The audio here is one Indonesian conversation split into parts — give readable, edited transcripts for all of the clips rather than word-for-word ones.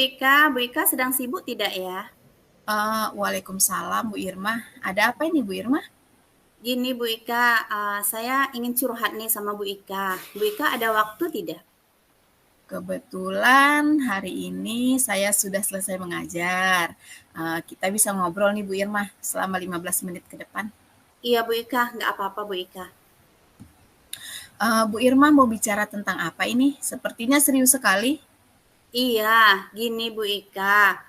Bu Ika sedang sibuk tidak ya? Waalaikumsalam Bu Irma. Ada apa ini Bu Irma? Gini Bu Ika, saya ingin curhat nih sama Bu Ika. Bu Ika ada waktu tidak? Kebetulan hari ini saya sudah selesai mengajar. Kita bisa ngobrol nih Bu Irma selama 15 menit ke depan. Iya Bu Ika, nggak apa-apa Bu Ika. Bu Irma mau bicara tentang apa ini? Sepertinya serius sekali. Iya, gini Bu Ika,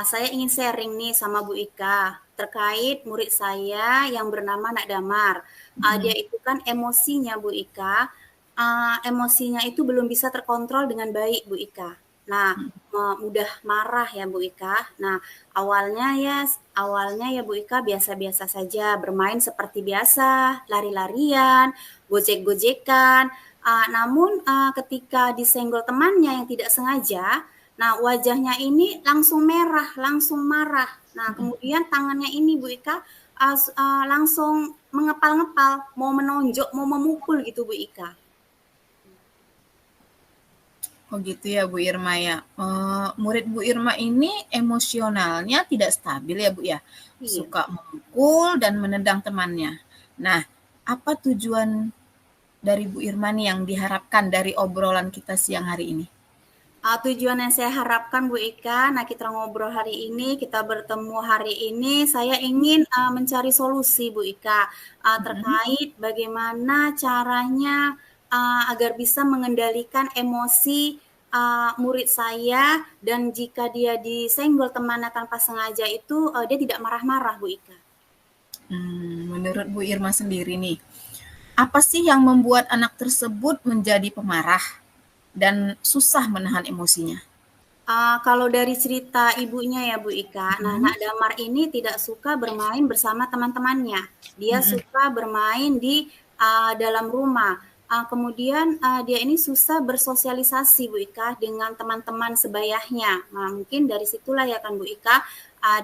saya ingin sharing nih sama Bu Ika terkait murid saya yang bernama Nak Damar. Dia itu kan emosinya Bu Ika, emosinya itu belum bisa terkontrol dengan baik Bu Ika. Nah, mudah marah ya Bu Ika. Nah, awalnya ya Bu Ika biasa-biasa saja, bermain seperti biasa, lari-larian, gojek-gojekan. Namun ketika disenggol temannya yang tidak sengaja, nah wajahnya ini langsung merah, langsung marah. Nah kemudian tangannya ini Bu Ika langsung mengepal-ngepal, mau menonjok, mau memukul gitu Bu Ika. Oh gitu ya Bu Irma ya. Murid Bu Irma ini emosionalnya tidak stabil ya Bu ya. Iya. Suka memukul dan menendang temannya. Nah, apa tujuan dari Bu Irma nih yang diharapkan dari obrolan kita siang hari ini? Tujuan yang saya harapkan Bu Ika, nah kita ngobrol hari ini, kita bertemu hari ini, saya ingin mencari solusi Bu Ika terkait bagaimana caranya agar bisa mengendalikan emosi murid saya dan jika dia disenggol temannya tanpa sengaja itu dia tidak marah-marah Bu Ika. Menurut Bu Irma sendiri nih, apa sih yang membuat anak tersebut menjadi pemarah dan susah menahan emosinya? Kalau dari cerita ibunya ya Bu Ika, nah Nak Damar ini tidak suka bermain bersama teman-temannya. Dia suka bermain di dalam rumah. Kemudian dia ini susah bersosialisasi Bu Ika dengan teman-teman sebayahnya. Nah, mungkin dari situlah ya kan Bu Ika,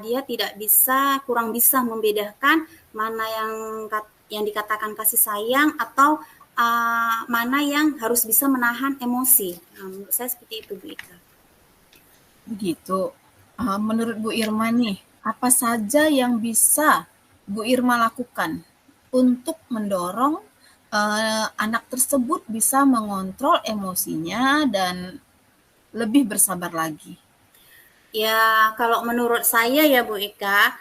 dia tidak bisa, kurang bisa membedakan mana yang dikatakan kasih sayang atau mana yang harus bisa menahan emosi. Nah, menurut saya seperti itu Bu Ika. Begitu. Menurut Bu Irma nih, apa saja yang bisa Bu Irma lakukan untuk mendorong anak tersebut bisa mengontrol emosinya dan lebih bersabar lagi? Ya, kalau menurut saya ya Bu Ika,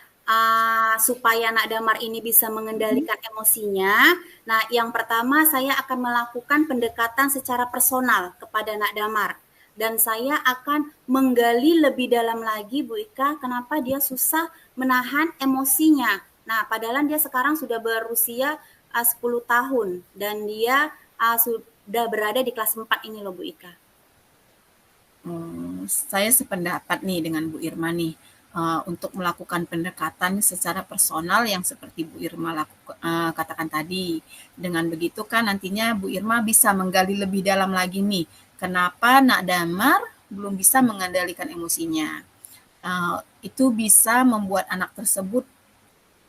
supaya Nak Damar ini bisa mengendalikan emosinya, nah yang pertama saya akan melakukan pendekatan secara personal kepada Nak Damar. Dan saya akan menggali lebih dalam lagi Bu Ika, kenapa dia susah menahan emosinya. Nah, padahal dia sekarang sudah berusia 10 tahun dan dia sudah berada di kelas 4 ini loh Bu Ika. Saya sependapat nih dengan Bu Irma nih, untuk melakukan pendekatan secara personal yang seperti Bu Irma katakan tadi. Dengan begitu kan nantinya Bu Irma bisa menggali lebih dalam lagi nih, kenapa Nak Damar belum bisa mengendalikan emosinya. Itu bisa membuat anak tersebut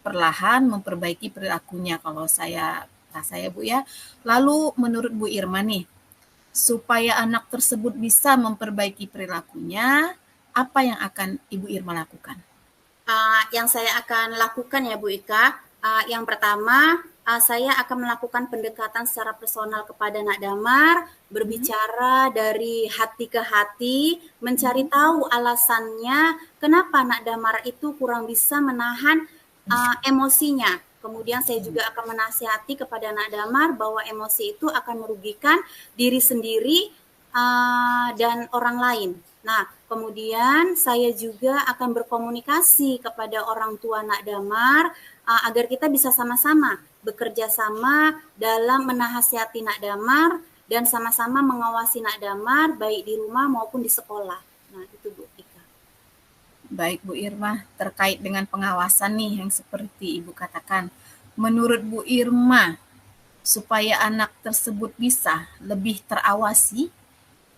perlahan memperbaiki perilakunya kalau saya rasa ya Bu ya. Lalu menurut Bu Irma nih, supaya anak tersebut bisa memperbaiki perilakunya, apa yang akan Ibu Irma lakukan? Yang saya akan lakukan ya Bu Ika, yang pertama saya akan melakukan pendekatan secara personal kepada Nak Damar, berbicara dari hati ke hati, mencari tahu alasannya kenapa Nak Damar itu kurang bisa menahan emosinya. Kemudian saya juga akan menasihati kepada Nak Damar bahwa emosi itu akan merugikan diri sendiri dan orang lain. Nah, kemudian saya juga akan berkomunikasi kepada orang tua Nak Damar agar kita bisa sama-sama bekerja sama dalam menasihati Nak Damar dan sama-sama mengawasi Nak Damar baik di rumah maupun di sekolah. Nah, itu Bu Ika. Baik Bu Irma, terkait dengan pengawasan nih yang seperti Ibu katakan, menurut Bu Irma, supaya anak tersebut bisa lebih terawasi,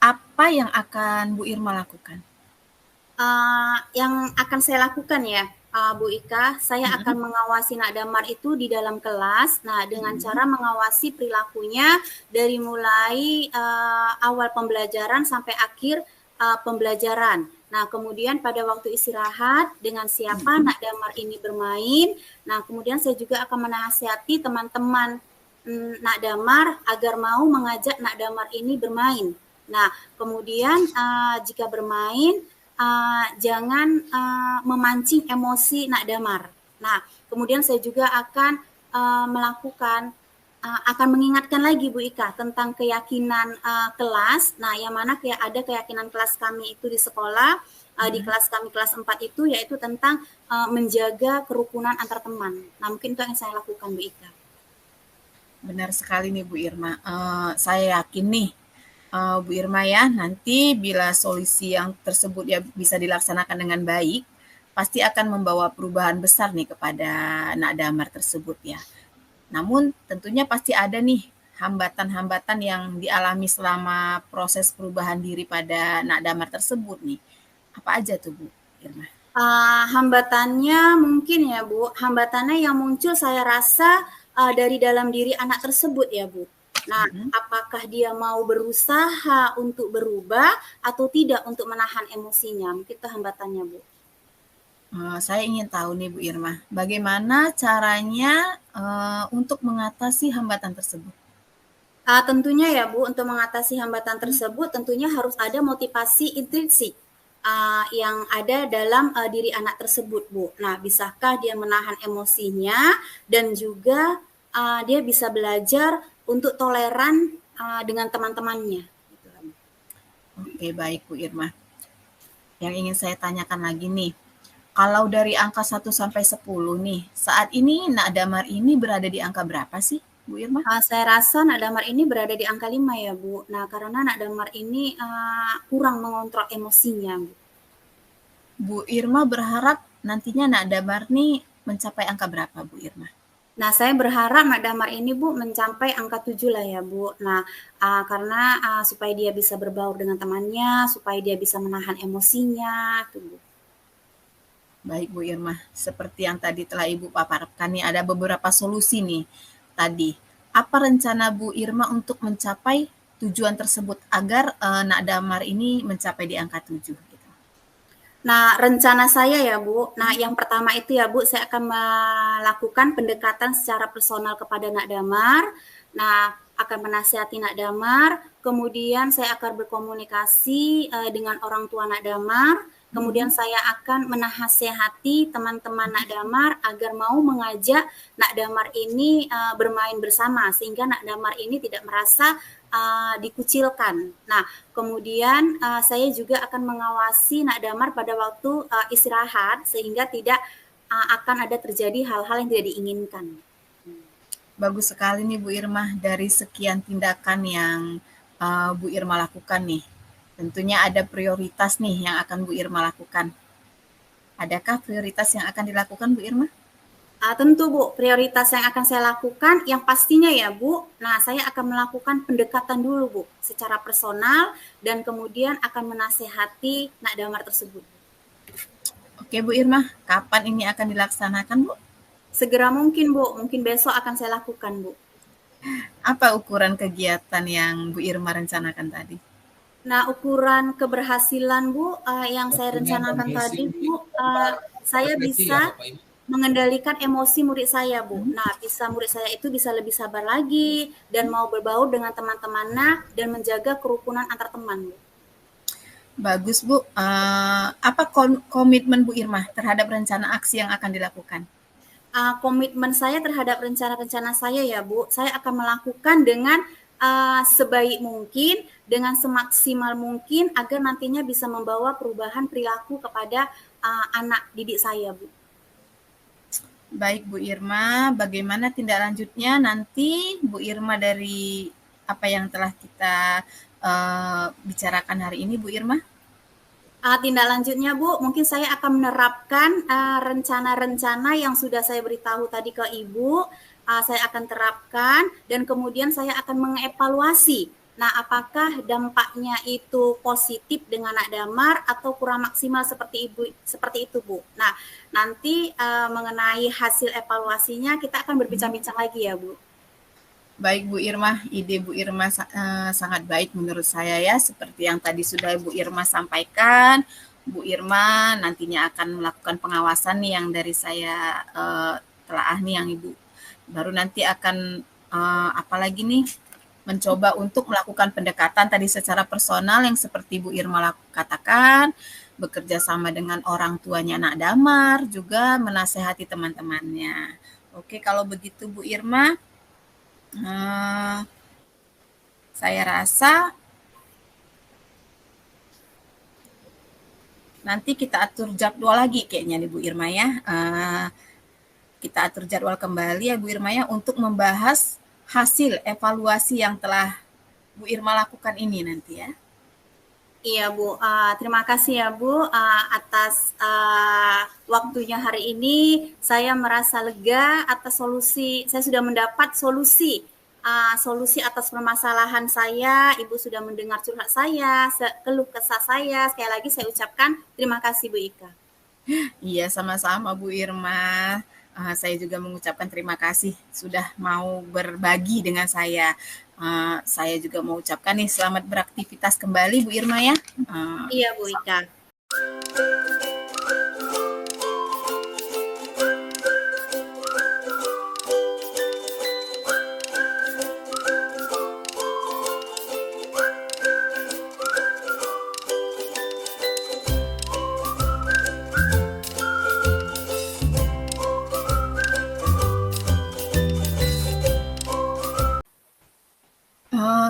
apa yang akan Bu Irma lakukan? Yang akan saya lakukan ya, Bu Ika, saya akan mengawasi Nak Damar itu di dalam kelas. Nah, dengan cara mengawasi perilakunya dari mulai awal pembelajaran sampai akhir pembelajaran. Nah, kemudian pada waktu istirahat dengan siapa Nak Damar ini bermain. Nah, kemudian saya juga akan menasihati teman-teman Nak Damar agar mau mengajak Nak Damar ini bermain. Nah, kemudian jika bermain jangan memancing emosi Nak Damar. Nah, kemudian saya juga akan melakukan akan mengingatkan lagi Bu Ika tentang keyakinan kelas. Nah, yang mana ada keyakinan kelas kami itu di sekolah, di kelas kami kelas 4 itu yaitu tentang menjaga kerukunan antar teman. Nah, mungkin itu yang saya lakukan Bu Ika. Benar sekali nih Bu Irma. Saya yakin nih Bu Irma ya, nanti bila solusi yang tersebut ya bisa dilaksanakan dengan baik, pasti akan membawa perubahan besar nih kepada Nak Damar tersebut ya. Namun tentunya pasti ada nih hambatan-hambatan yang dialami selama proses perubahan diri pada Nak Damar tersebut nih. Apa aja tuh Bu Irma? Hambatannya mungkin ya Bu, hambatannya yang muncul saya rasa dari dalam diri anak tersebut ya Bu. Nah, apakah dia mau berusaha untuk berubah atau tidak untuk menahan emosinya? Mungkin itu hambatannya Bu. Saya ingin tahu nih Bu Irma, bagaimana caranya untuk mengatasi hambatan tersebut? Tentunya ya Bu, untuk mengatasi hambatan tersebut tentunya harus ada motivasi intrinsik yang ada dalam diri anak tersebut Bu. Nah, bisakah dia menahan emosinya dan juga dia bisa belajar untuk toleran dengan teman-temannya. Oke, baik Bu Irma. Yang ingin saya tanyakan lagi nih, kalau dari angka 1 sampai 10 nih, saat ini Nak Damar ini berada di angka berapa sih, Bu Irma? Saya rasa Nak Damar ini berada di angka 5 ya Bu. Nah, karena Nak Damar ini kurang mengontrol emosinya Bu. Bu Irma berharap nantinya Nak Damar nih mencapai angka berapa Bu Irma? Nah, saya berharap Nak Damar ini Bu mencapai angka 7 lah ya Bu. Nah, karena supaya dia bisa berbaur dengan temannya, supaya dia bisa menahan emosinya, tuh Bu. Baik Bu Irma, seperti yang tadi telah Ibu paparkan nih, ada beberapa solusi nih tadi. Apa rencana Bu Irma untuk mencapai tujuan tersebut agar Nak Damar ini mencapai di angka 7? Gitu. Nah, rencana saya ya Bu, nah yang pertama itu ya Bu, saya akan melakukan pendekatan secara personal kepada Nak Damar. Nah, akan menasihati Nak Damar, kemudian saya akan berkomunikasi dengan orang tua Nak Damar, kemudian saya akan menasehati teman-teman Nak Damar agar mau mengajak Nak Damar ini bermain bersama, sehingga Nak Damar ini tidak merasa dikucilkan. Nah, kemudian saya juga akan mengawasi Nak Damar pada waktu istirahat sehingga tidak akan ada terjadi hal-hal yang tidak diinginkan. Bagus sekali nih Bu Irma, dari sekian tindakan yang Bu Irma lakukan nih. Tentunya ada prioritas nih yang akan Bu Irma lakukan. Adakah prioritas yang akan dilakukan Bu Irma? Tentu Bu, prioritas yang akan saya lakukan yang pastinya ya Bu, nah saya akan melakukan pendekatan dulu Bu, secara personal dan kemudian akan menasehati Nak Damar tersebut. Oke Bu Irma, kapan ini akan dilaksanakan Bu? Segera mungkin Bu, mungkin besok akan saya lakukan Bu. Apa ukuran kegiatan yang Bu Irma rencanakan tadi? Nah, ukuran keberhasilan Bu yang saya rencanakan tadi Bu, saya bisa mengendalikan emosi murid saya, Bu. Nah, murid saya itu bisa lebih sabar lagi dan mau berbaur dengan teman-temannya dan menjaga kerukunan antar teman, Bu. Bagus Bu. Apa komitmen Bu Irma terhadap rencana aksi yang akan dilakukan? Komitmen saya terhadap rencana-rencana saya ya, Bu. Saya akan melakukan dengan sebaik mungkin, dengan semaksimal mungkin agar nantinya bisa membawa perubahan perilaku kepada anak didik saya, Bu. Baik Bu Irma, bagaimana tindak lanjutnya nanti Bu Irma dari apa yang telah kita bicarakan hari ini Bu Irma? Tindak lanjutnya Bu, mungkin saya akan menerapkan rencana-rencana yang sudah saya beritahu tadi ke Ibu, saya akan terapkan dan kemudian saya akan mengevaluasi. Nah, apakah dampaknya itu positif dengan Nak Damar atau kurang maksimal seperti itu Bu. Nah, nanti mengenai hasil evaluasinya kita akan berbincang-bincang lagi ya Bu. Baik Bu Irma, ide Bu Irma sangat baik menurut saya ya. Seperti yang tadi sudah Bu Irma sampaikan, Bu Irma nantinya akan melakukan pengawasan nih yang dari saya telaah nih yang Ibu. Baru nanti akan apalagi nih mencoba untuk melakukan pendekatan tadi secara personal yang seperti Bu Irma katakan, bekerja sama dengan orang tuanya anak damar, juga menasehati teman-temannya. Oke, kalau begitu Bu Irma, saya rasa nanti kita atur jadwal lagi kayaknya nih Bu Irma ya. Kita atur jadwal kembali ya Bu Irma ya untuk membahas hasil evaluasi yang telah Bu Irma lakukan ini nanti ya. Iya Bu, terima kasih ya Bu atas waktunya hari ini. Saya merasa lega atas solusi, saya sudah mendapat solusi atas permasalahan saya. Ibu sudah mendengar curhat saya, keluh kesah saya. Sekali lagi saya ucapkan terima kasih Bu Ika. Iya, sama-sama Bu Irma. Saya juga mengucapkan terima kasih sudah mau berbagi dengan saya. Saya juga mau ucapkan nih selamat beraktivitas kembali Bu Irma ya. Iya Bu Ika.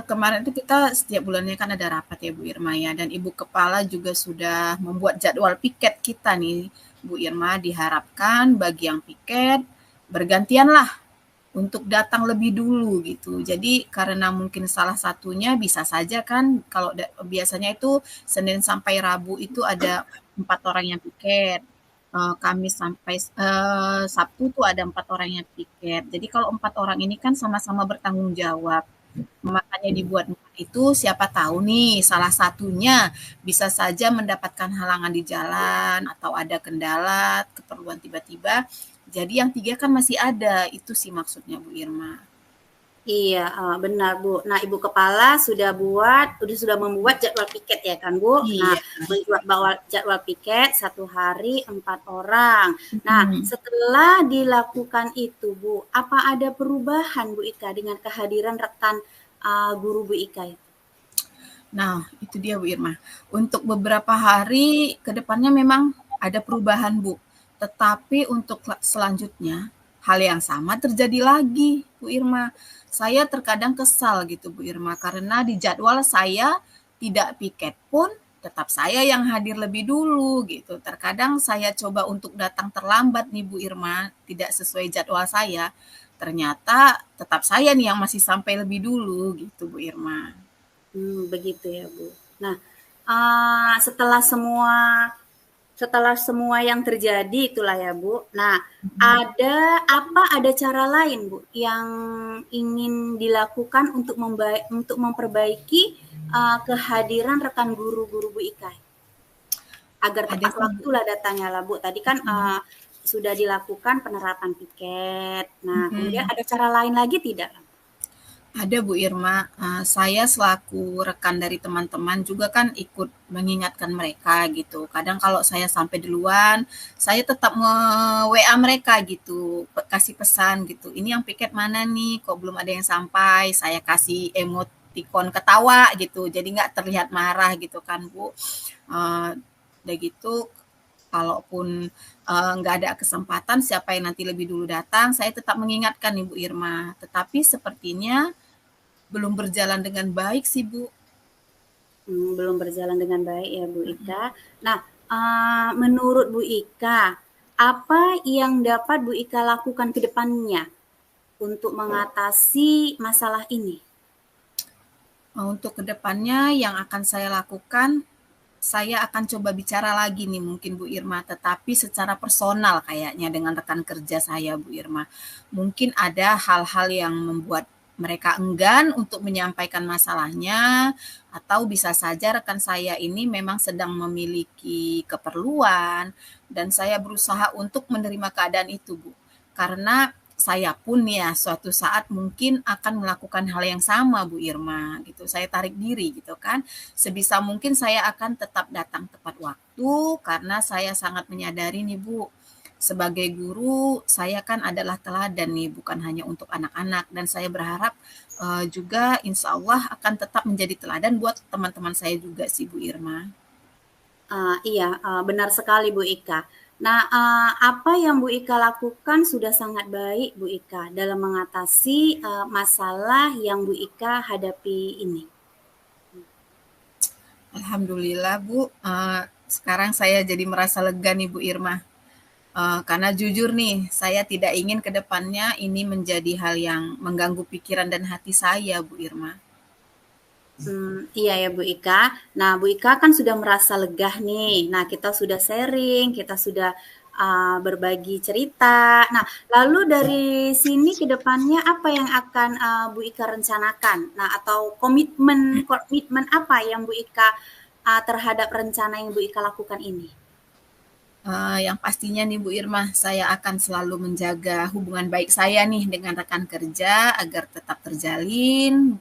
Kemarin itu kita setiap bulannya kan ada rapat ya Bu Irma ya, dan Ibu Kepala juga sudah membuat jadwal piket kita nih Bu Irma. Diharapkan bagi yang piket bergantianlah untuk datang lebih dulu gitu. Jadi karena mungkin salah satunya bisa saja kan kalau biasanya itu Senin sampai Rabu itu ada 4 orang yang piket. Kamis sampai Sabtu tuh ada 4 orang yang piket. Jadi kalau 4 orang ini kan sama-sama bertanggung jawab. Makanya dibuat itu siapa tahu nih salah satunya bisa saja mendapatkan halangan di jalan atau ada kendala, keperluan tiba-tiba. Jadi yang 3 kan masih ada, itu sih maksudnya Bu Irma. Iya, benar Bu. Nah, Ibu Kepala sudah membuat jadwal piket ya kan Bu? Nah, Iya. membuat jadwal piket 1 hari 4 orang. Nah, setelah dilakukan itu Bu, apa ada perubahan Bu Ika dengan kehadiran rekan guru Bu Ika itu? Nah, itu dia Bu Irma. Untuk beberapa hari ke depannya memang ada perubahan Bu. Tetapi untuk selanjutnya hal yang sama terjadi lagi Bu Irma. Saya terkadang kesal gitu Bu Irma karena di jadwal saya tidak piket pun tetap saya yang hadir lebih dulu gitu. Terkadang saya coba untuk datang terlambat nih Bu Irma, tidak sesuai jadwal saya. Ternyata tetap saya nih yang masih sampai lebih dulu gitu Bu Irma. Begitu ya Bu. Nah, setelah semua yang terjadi itulah ya Bu. Nah, ada cara lain Bu yang ingin dilakukan untuk memperbaiki kehadiran rekan guru-guru Bu Ika agar tepat waktu lah datangnya lah Bu. Tadi kan sudah dilakukan penerapan piket. Nah, kemudian ada cara lain lagi tidak? Ada Bu Irma, saya selaku rekan dari teman-teman juga kan ikut mengingatkan mereka gitu. Kadang kalau saya sampai duluan, saya tetap WA mereka gitu, kasih pesan gitu. Ini yang piket mana nih? Kok belum ada yang sampai? Saya kasih emoticon ketawa gitu. Jadi nggak terlihat marah gitu kan Bu. Udah gitu, kalaupun nggak ada kesempatan siapa yang nanti lebih dulu datang, saya tetap mengingatkan Ibu Irma. Tetapi sepertinya belum berjalan dengan baik sih Bu. Belum berjalan dengan baik ya Bu Ika. Nah, menurut Bu Ika, apa yang dapat Bu Ika lakukan ke depannya untuk mengatasi masalah ini? Untuk kedepannya yang akan saya lakukan, saya akan coba bicara lagi nih mungkin Bu Irma, tetapi secara personal kayaknya dengan rekan kerja saya Bu Irma. Mungkin ada hal-hal yang membuat mereka enggan untuk menyampaikan masalahnya, atau bisa saja rekan saya ini memang sedang memiliki keperluan dan saya berusaha untuk menerima keadaan itu Bu. Karena saya pun ya suatu saat mungkin akan melakukan hal yang sama Bu Irma gitu. Saya tarik diri gitu kan. Sebisa mungkin saya akan tetap datang tepat waktu karena saya sangat menyadari nih Bu, sebagai guru saya kan adalah teladan nih bukan hanya untuk anak-anak dan saya berharap juga insya Allah akan tetap menjadi teladan buat teman-teman saya juga sih Bu Irma. Iya, benar sekali Bu Ika. Nah, apa yang Bu Ika lakukan sudah sangat baik Bu Ika dalam mengatasi, masalah yang Bu Ika hadapi ini? Alhamdulillah Bu, sekarang saya jadi merasa lega nih Bu Irma. Karena jujur nih, saya tidak ingin ke depannya ini menjadi hal yang mengganggu pikiran dan hati saya Bu Irma. Iya ya Bu Ika. Nah, Bu Ika kan sudah merasa lega nih. Nah, kita sudah sharing, kita sudah, berbagi cerita. Nah, lalu dari sini ke depannya apa yang akan, Bu Ika rencanakan? Nah, atau komitmen komitmen apa yang Bu Ika, terhadap rencana yang Bu Ika lakukan ini? Yang pastinya nih Bu Irma, saya akan selalu menjaga hubungan baik saya nih dengan rekan kerja agar tetap terjalin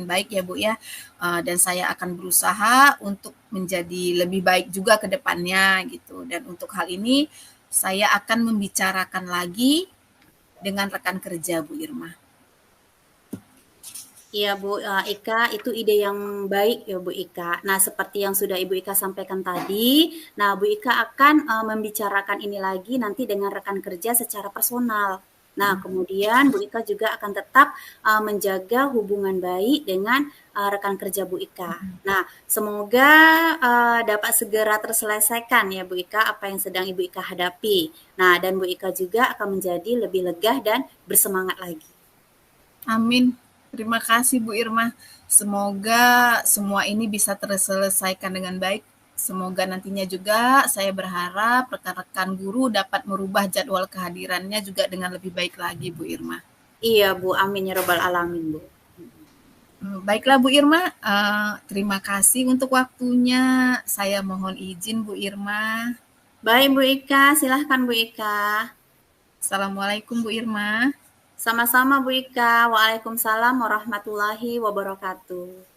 baik ya Bu ya. Dan saya akan berusaha untuk menjadi lebih baik juga ke depannya gitu. Dan untuk hal ini saya akan membicarakan lagi dengan rekan kerja Bu Irma. Iya Bu, Ika, itu ide yang baik ya Bu Ika. Nah, seperti yang sudah Ibu Ika sampaikan tadi, nah Bu Ika akan, membicarakan ini lagi nanti dengan rekan kerja secara personal. Nah, kemudian Bu Ika juga akan tetap, menjaga hubungan baik dengan, rekan kerja Bu Ika. Nah, semoga, dapat segera terselesaikan ya Bu Ika, apa yang sedang Ibu Ika hadapi. Nah, dan Bu Ika juga akan menjadi lebih lega dan bersemangat lagi. Amin. Terima kasih Bu Irma. Semoga semua ini bisa terselesaikan dengan baik. Semoga nantinya juga saya berharap rekan-rekan guru dapat merubah jadwal kehadirannya juga dengan lebih baik lagi Bu Irma. Iya Bu, amin ya robbal alamin Bu. Baiklah Bu Irma, terima kasih untuk waktunya. Saya mohon izin Bu Irma. Baik Bu Ika, silahkan Bu Ika. Assalamualaikum Bu Irma. Sama-sama Bu Ika, Waalaikumsalam warahmatullahi wabarakatuh.